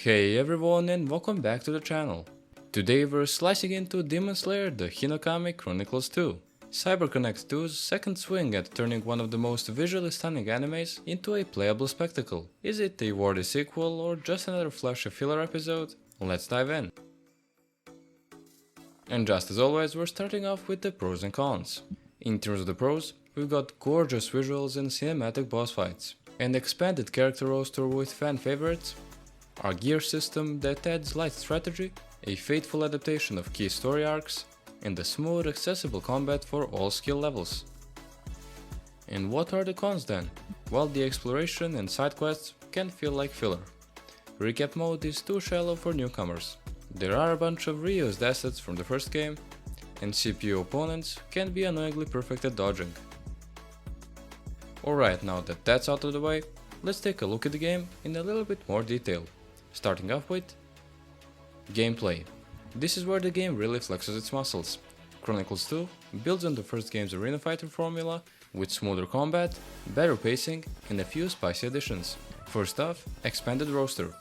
Hey everyone and welcome back to the channel. Today we're slicing into Demon Slayer The Hinokami Chronicles 2. CyberConnect 2's second swing at turning one of the most visually stunning animes into a playable spectacle. Is it a worthy sequel or just another flashy filler episode? Let's dive in. And just as always, we're starting off with the pros and cons. In terms of the pros, we've got gorgeous visuals and cinematic boss fights, an expanded character roster with fan favorites, our gear system that adds light strategy, a faithful adaptation of key story arcs, and a smooth, accessible combat for all skill levels. And what are the cons then? Well, the exploration and side quests can feel like filler. Recap mode is too shallow for newcomers. There are a bunch of reused assets from the first game, and CPU opponents can be annoyingly perfect at dodging. Alright, now that that's out of the way, let's take a look at the game in a little bit more detail. Starting off with gameplay. This is where the game really flexes its muscles. Chronicles 2 builds on the first game's arena fighter formula with smoother combat, better pacing, and a few spicy additions. First off, expanded roster.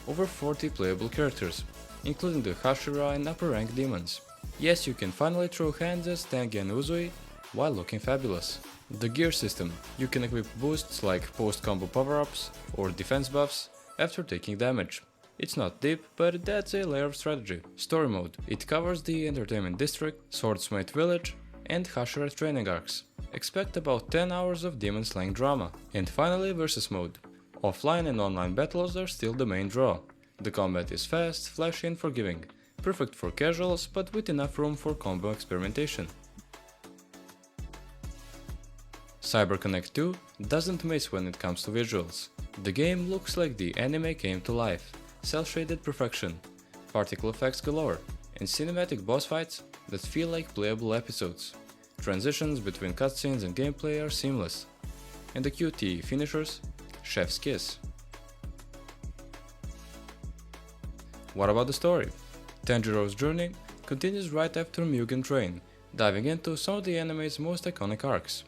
Over 40 playable characters, including the Hashira and upper rank demons. Yes, you can finally throw hands as Tengi and Uzui while looking fabulous. The gear system. You can equip boosts like post-combo power-ups or defense buffs after taking damage. It's not deep, but that's a layer of strategy. Story mode. It covers the Entertainment District, Swordsmith Village, and Hashira training arcs. Expect about 10 hours of demon slaying drama. And finally, versus mode. Offline and online battles are still the main draw. The combat is fast, flashy and forgiving. Perfect for casuals, but with enough room for combo experimentation. CyberConnect 2 doesn't miss when it comes to visuals. The game looks like the anime came to life. Cel-shaded perfection, particle effects galore, and cinematic boss fights that feel like playable episodes. Transitions between cutscenes and gameplay are seamless. And the QTE finishers, chef's kiss. What about the story? Tanjiro's journey continues right after Mugen Train, diving into some of the anime's most iconic arcs.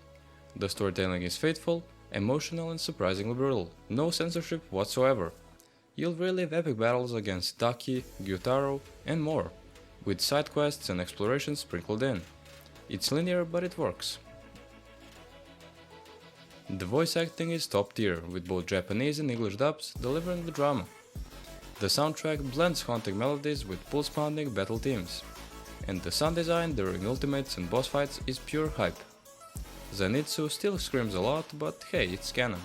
The storytelling is faithful, emotional and surprisingly brutal, no censorship whatsoever. You'll relive epic battles against Daki, Gyutaro, and more, with side quests and explorations sprinkled in. It's linear but it works. The voice acting is top tier, with both Japanese and English dubs delivering the drama. The soundtrack blends haunting melodies with pulse-pounding battle themes, and the sound design during ultimates and boss fights is pure hype. Zenitsu still screams a lot, but hey, it's canon.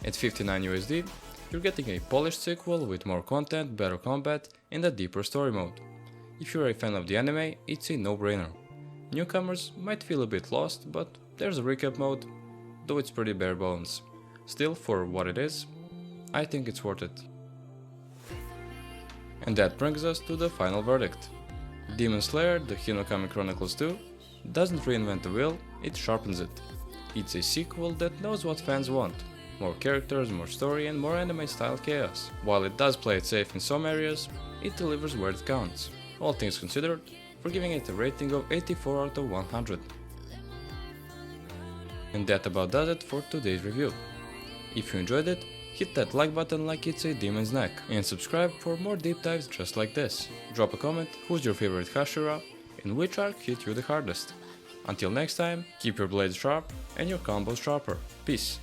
At $59 USD, you're getting a polished sequel with more content, better combat, and a deeper story mode. If you're a fan of the anime, it's a no-brainer. Newcomers might feel a bit lost, but there's a recap mode, though it's pretty bare bones. Still, for what it is, I think it's worth it. And that brings us to the final verdict. Demon Slayer The Hinokami Chronicles 2 doesn't reinvent the wheel, it sharpens it. It's a sequel that knows what fans want. More characters, more story and more anime-style chaos. While it does play it safe in some areas, it delivers where it counts. All things considered, we're giving it a rating of 84 out of 100. And that about does it for today's review. If you enjoyed it, hit that like button like it's a demon's neck, and subscribe for more deep dives just like this. Drop a comment who's your favorite Hashira and which arc hit you the hardest. Until next time, keep your blades sharp and your combos sharper. Peace.